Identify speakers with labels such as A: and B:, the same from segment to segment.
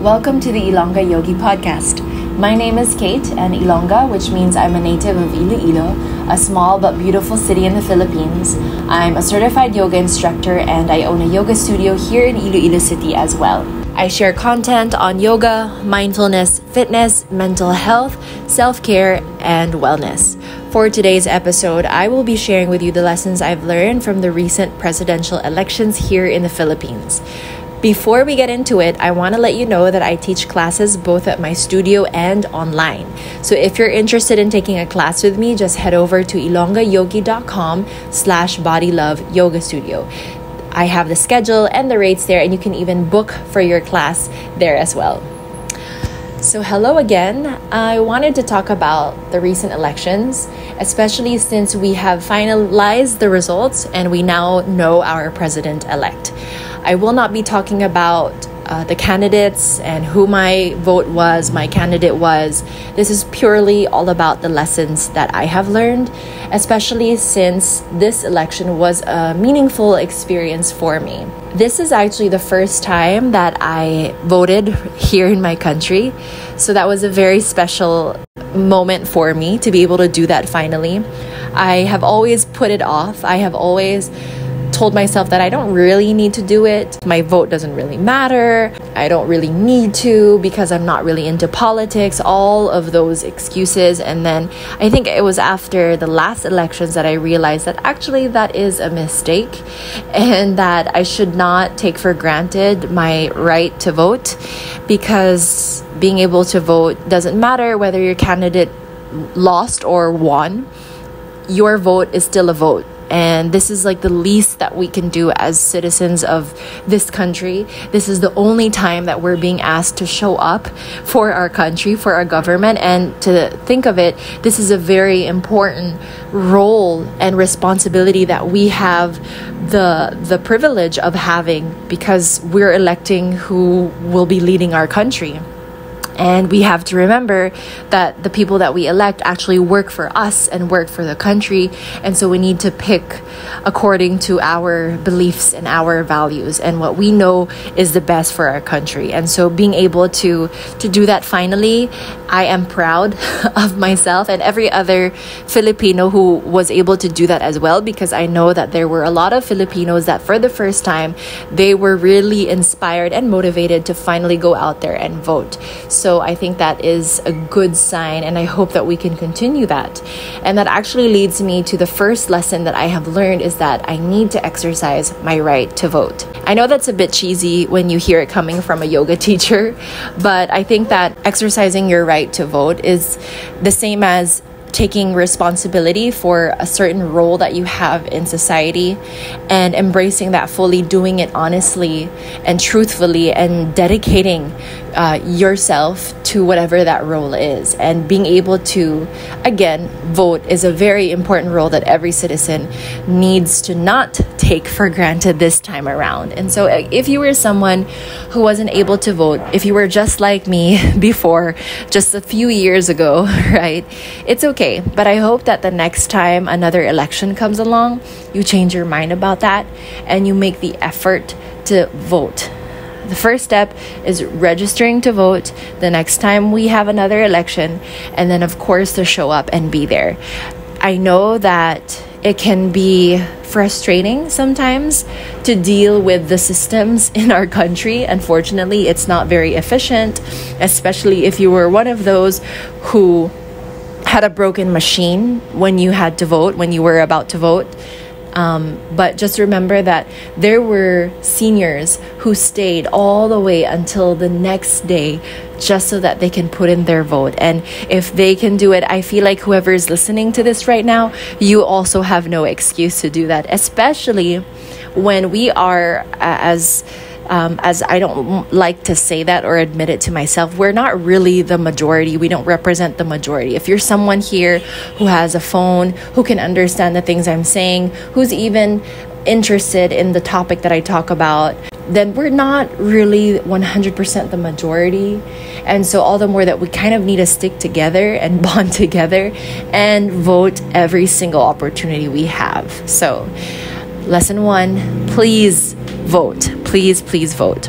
A: Welcome to the Ilongga Yogi podcast. My name is Kate, and Ilongga, which means I'm a native of Iloilo, a small but beautiful city in the Philippines. I'm a certified yoga instructor, and I own a yoga studio here in Iloilo City as well. I share content on yoga, mindfulness, fitness, mental health, self-care, and wellness. For today's episode, I will be sharing with you the lessons I've learned from the recent presidential elections here in the Philippines. Before we get into it, I want to let you know that I teach classes both at my studio and online. So if you're interested in taking a class with me, just head over to ilonggayogi.com/bodyloveyogailoilo. I have the schedule and the rates there, and you can even book for your class there as well. So hello again. I wanted to talk about the recent elections, especially since we have finalized the results and we now know our president-elect. I will not be talking about the candidates and who my candidate was. This is purely all about the lessons that I have learned, especially since this election was a meaningful experience for me. This is actually the first time that I voted here in my country. So that was a very special moment for me to be able to do that finally. I have always put it off. I have always told myself that I don't really need to do it. My vote doesn't really matter. I don't really need to because I'm not really into politics, all of those excuses. And then I think it was after the last elections that I realized that actually that is a mistake and that I should not take for granted my right to vote, because being able to vote doesn't matter whether your candidate lost or won. Your vote is still a vote. And this is like the least that we can do as citizens of this country. This is the only time that we're being asked to show up for our country, for our government. And to think of it, this is a very important role and responsibility that we have the privilege of having, because we're electing who will be leading our country. And we have to remember that the people that we elect actually work for us and work for the country. And so we need to pick according to our beliefs and our values and what we know is the best for our country. And so being able to do that finally, I am proud of myself and every other Filipino who was able to do that as well, because I know that there were a lot of Filipinos that for the first time, they were really inspired and motivated to finally go out there and vote. So I think that is a good sign, and I hope that we can continue that. And that actually leads me to the first lesson that I have learned, is that I need to exercise my right to vote. I know that's a bit cheesy when you hear it coming from a yoga teacher, but I think that exercising your right to vote is the same as taking responsibility for a certain role that you have in society and embracing that fully, doing it honestly and truthfully, and dedicating yourself to whatever that role is. And being able to, again, vote is a very important role that every citizen needs to not take for granted this time around. And so if you were someone who wasn't able to vote, if you were just like me before, just a few years ago, right, it's okay. But I hope that the next time another election comes along, you change your mind about that and you make the effort to vote. The first step is registering to vote the next time we have another election, and then of course to show up and be there. I know that it can be frustrating sometimes to deal with the systems in our country. Unfortunately, it's not very efficient, especially if you were one of those who had a broken machine when you had to vote, when you were about to vote. But just remember that there were seniors who stayed all the way until the next day just so that they can put in their vote. And if they can do it, I feel like whoever is listening to this right now, you also have no excuse to do that, especially when we are, as I don't like to say that or admit it to myself, we're not really the majority. We don't represent the majority. If you're someone here who has a phone, who can understand the things I'm saying, who's even interested in the topic that I talk about, then we're not really 100% the majority. And so all the more that we kind of need to stick together and bond together and vote every single opportunity we have. So lesson 1, please vote. Please vote.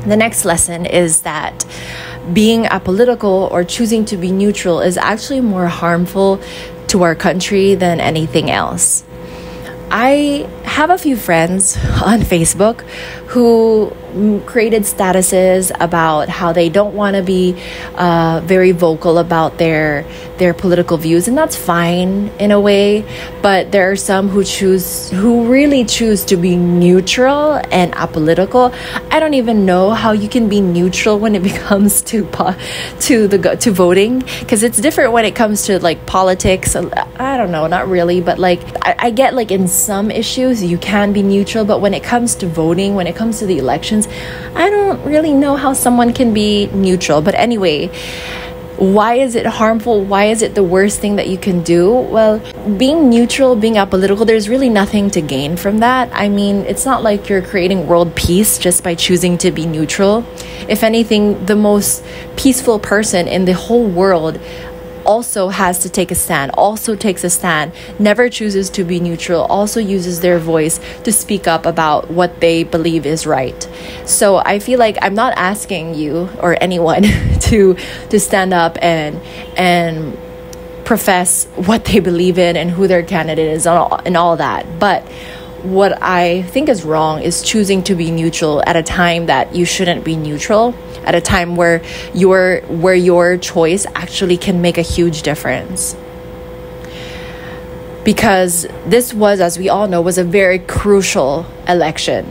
A: The next lesson is that being apolitical or choosing to be neutral is actually more harmful to our country than anything else. I have a few friends on Facebook who created statuses about how they don't want to be very vocal about their political views, and that's fine in a way. But there are some who really choose to be neutral and apolitical. I don't even know how you can be neutral when it comes to voting, because it's different when it comes to like politics. I don't know, not really, but like I get like in some issues you can be neutral, but when it comes to voting, when it comes to the elections, I don't really know how someone can be neutral. But anyway, why is it harmful? Why is it the worst thing that you can do? Well, being neutral, being apolitical, there's really nothing to gain from that. I mean, it's not like you're creating world peace just by choosing to be neutral. If anything, the most peaceful person in the whole world also has to take a stand, also takes a stand, never chooses to be neutral, also uses their voice to speak up about what they believe is right. So I feel like I'm not asking you or anyone to stand up and profess what they believe in and who their candidate is and all that. But what I think is wrong is choosing to be neutral at a time that you shouldn't be neutral, at a time where your choice actually can make a huge difference. Because this was, as we all know, was a very crucial election.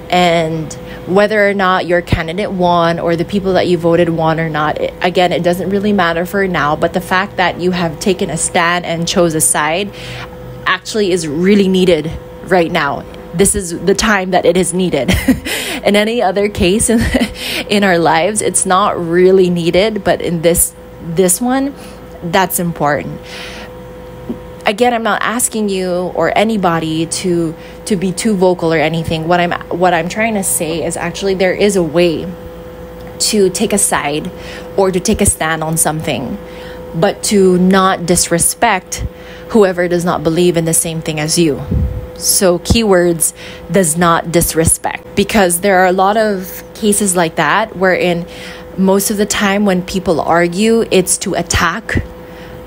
A: And whether or not your candidate won or the people that you voted won or not, again, it doesn't really matter for now. But the fact that you have taken a stand and chose a side actually is really needed right now. This is the time that it is needed. In any other case in our lives, it's not really needed, but in this one, that's important. Again, I'm not asking you or anybody to be too vocal or anything. What I'm trying to say is actually there is a way to take a side or to take a stand on something, but to not disrespect whoever does not believe in the same thing as you. So keywords, does not disrespect, because there are a lot of cases like that wherein most of the time when people argue, it's to attack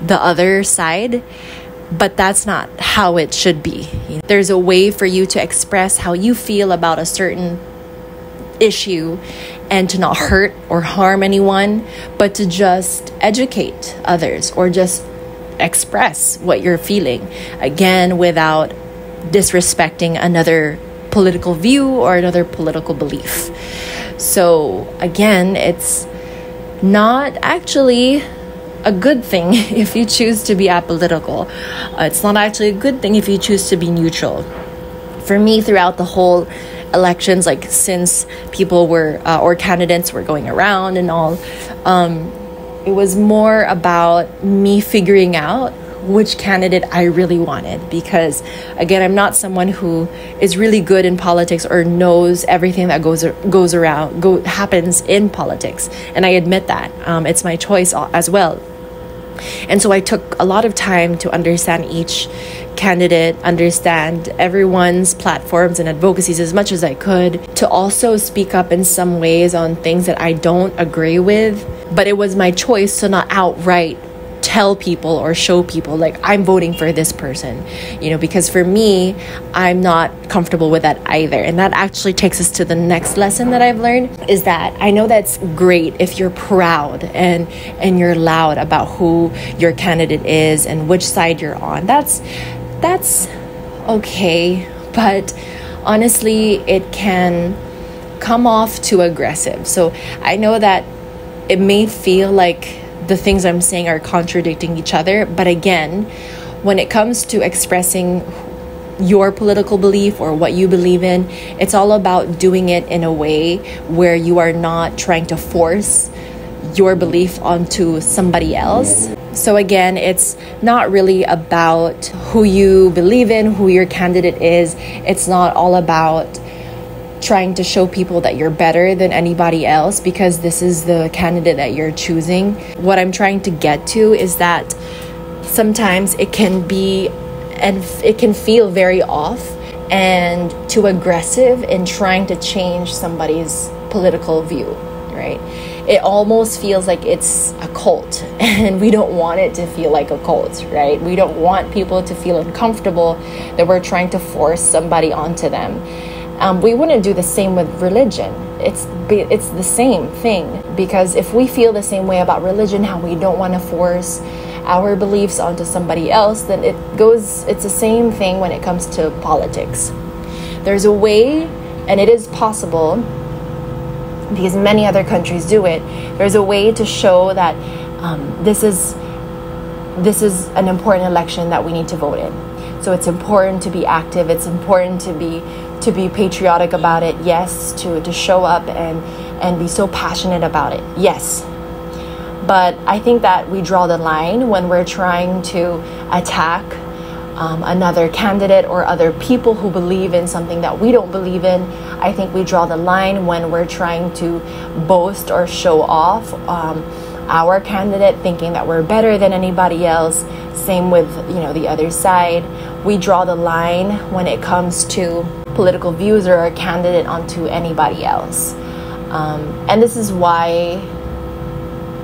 A: the other side, but that's not how it should be. There's a way for you to express how you feel about a certain issue and to not hurt or harm anyone, but to just educate others or just express what you're feeling, again, without disrespecting another political view or another political belief. So again, it's not actually a good thing if you choose to be apolitical. It's not actually a good thing if you choose to be neutral. For me, throughout the whole elections, like since people were or candidates were going around and all, it was more about me figuring out which candidate I really wanted, because again, I'm not someone who is really good in politics or knows everything that happens in politics, and I admit that. It's my choice as well. And so I took a lot of time to understand each candidate, understand everyone's platforms and advocacies as much as I could, to also speak up in some ways on things that I don't agree with. But it was my choice to not outright tell people or show people like I'm voting for this person, because for me, I'm not comfortable with that either. And that actually takes us to the next lesson that I've learned, is that I know that's great if you're proud and you're loud about who your candidate is and which side you're on. That's okay, but honestly, it can come off too aggressive. So I know that it may feel like the things I'm saying are contradicting each other. But again, when it comes to expressing your political belief or what you believe in, it's all about doing it in a way where you are not trying to force your belief onto somebody else. So again, it's not really about who you believe in, who your candidate is. It's not all about trying to show people that you're better than anybody else because this is the candidate that you're choosing. What I'm trying to get to is that sometimes it can be, and it can feel very off and too aggressive in trying to change somebody's political view, right? It almost feels like it's a cult, and we don't want it to feel like a cult, right? We don't want people to feel uncomfortable that we're trying to force somebody onto them. We wouldn't do the same with religion. It's the same thing, because if we feel the same way about religion, how we don't want to force our beliefs onto somebody else, then it's the same thing when it comes to politics. There's a way, and it is possible, because many other countries do it, there's a way to show that this is an important election that we need to vote in. So it's important to be active, it's important to be patriotic about it, yes, to show up and be so passionate about it, yes. But I think that we draw the line when we're trying to attack another candidate or other people who believe in something that we don't believe in. I think we draw the line when we're trying to boast or show off our candidate, thinking that we're better than anybody else. Same with, the other side. We draw the line when it comes to political views or a candidate onto anybody else. And this is why,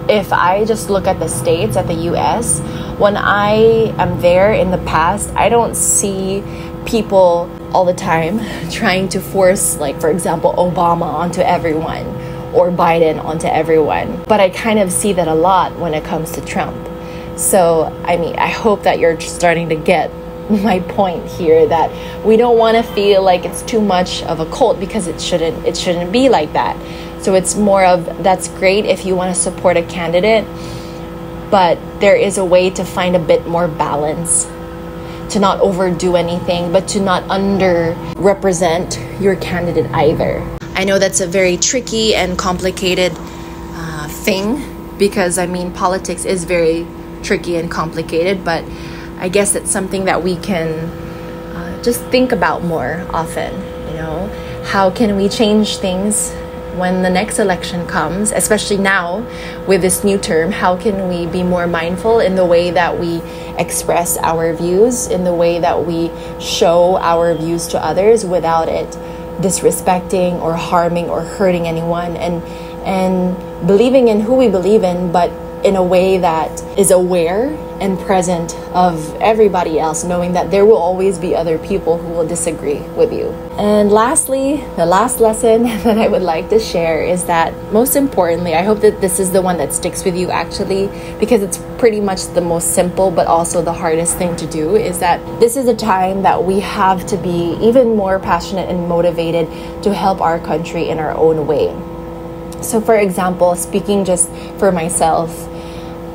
A: if I just look at the States, at the US, when I am there in the past, I don't see people all the time trying to force, like, for example, Obama onto everyone or Biden onto everyone. But I kind of see that a lot when it comes to Trump. So, I hope that you're starting to get my point here, that we don't want to feel like it's too much of a cult, because it shouldn't be like that. So it's more of, that's great if you want to support a candidate, but there is a way to find a bit more balance, to not overdo anything, but to not underrepresent your candidate either. I know that's a very tricky and complicated thing, because politics is very tricky and complicated, but I guess it's something that we can just think about more often. How can we change things when the next election comes, especially now with this new term? How can we be more mindful in the way that we express our views, in the way that we show our views to others without it disrespecting or harming or hurting anyone, and believing in who we believe in, but in a way that is aware and present of everybody else, knowing that there will always be other people who will disagree with you. And lastly, the last lesson that I would like to share is that, most importantly, I hope that this is the one that sticks with you, actually, because it's pretty much the most simple but also the hardest thing to do, is that this is a time that we have to be even more passionate and motivated to help our country in our own way. So, for example, speaking just for myself,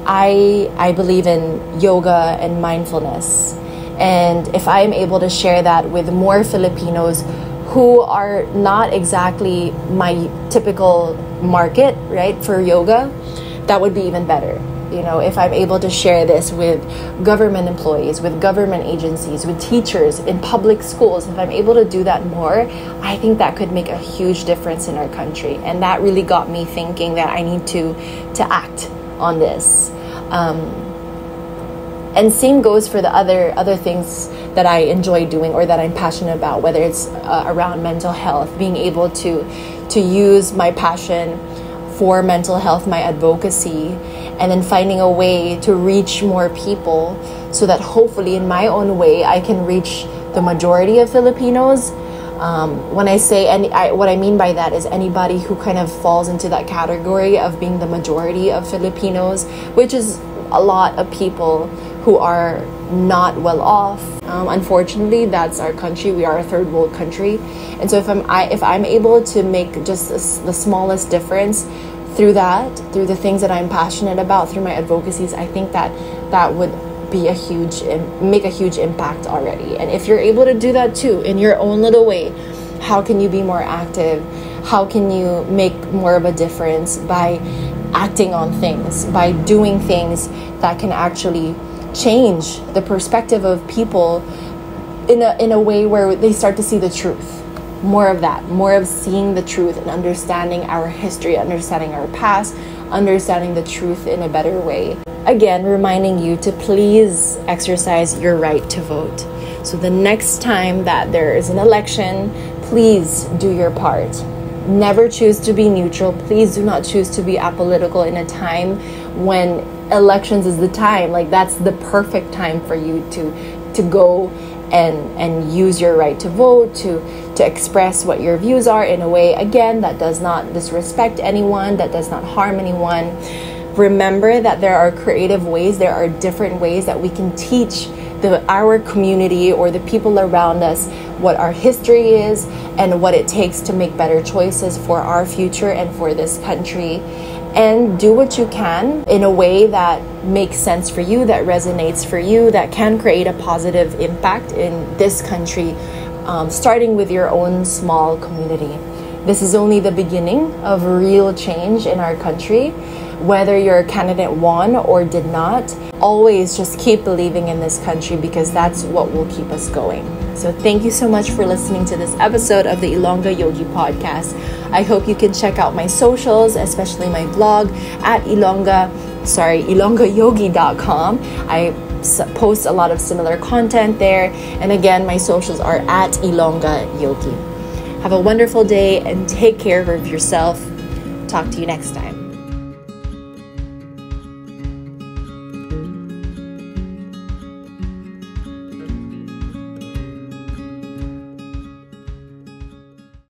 A: I believe in yoga and mindfulness. And if I'm able to share that with more Filipinos who are not exactly my typical market, right, for yoga, that would be even better. If I'm able to share this with government employees, with government agencies, with teachers in public schools, if I'm able to do that more, I think that could make a huge difference in our country. And that really got me thinking that I need to act on this. And same goes for the other things that I enjoy doing or that I'm passionate about, whether it's around mental health, being able to use my passion for mental health, my advocacy, and then finding a way to reach more people, so that hopefully in my own way I can reach the majority of Filipinos. When I say what I mean by that is anybody who kind of falls into that category of being the majority of Filipinos, which is a lot of people who are not well off. Unfortunately, that's our country. We are a third world country, and so if I'm able to make just the smallest difference through the things that I'm passionate about, through my advocacies, I think that would be make a huge impact already. And if you're able to do that too in your own little way, how can you be more active? How can you make more of a difference by acting on things, by doing things that can actually change the perspective of people in a way where they start to see the truth? More of that, more of seeing the truth and understanding our history, understanding our past, understanding the truth in a better way. Again, reminding you to please exercise your right to vote. So the next time that there is an election, please do your part. Never choose to be neutral. Please do not choose to be apolitical in a time when elections is the time. Like, that's the perfect time for you to go and use your right to vote, to express what your views are in a way, again, that does not disrespect anyone, that does not harm anyone. Remember that there are creative ways, there are different ways that we can teach our community or the people around us what our history is and what it takes to make better choices for our future and for this country. And do what you can in a way that makes sense for you, that resonates for you, that can create a positive impact in this country, starting with your own small community. This is only the beginning of real change in our country. Whether your candidate won or did not, always just keep believing in this country, because that's what will keep us going. So thank you so much for listening to this episode of the Ilongga Yogi podcast. I hope you can check out my socials, especially my blog at ilonggayogi.com. I post a lot of similar content there. And again, my socials are at Ilongga Yogi. Have a wonderful day and take care of yourself. Talk to you next time.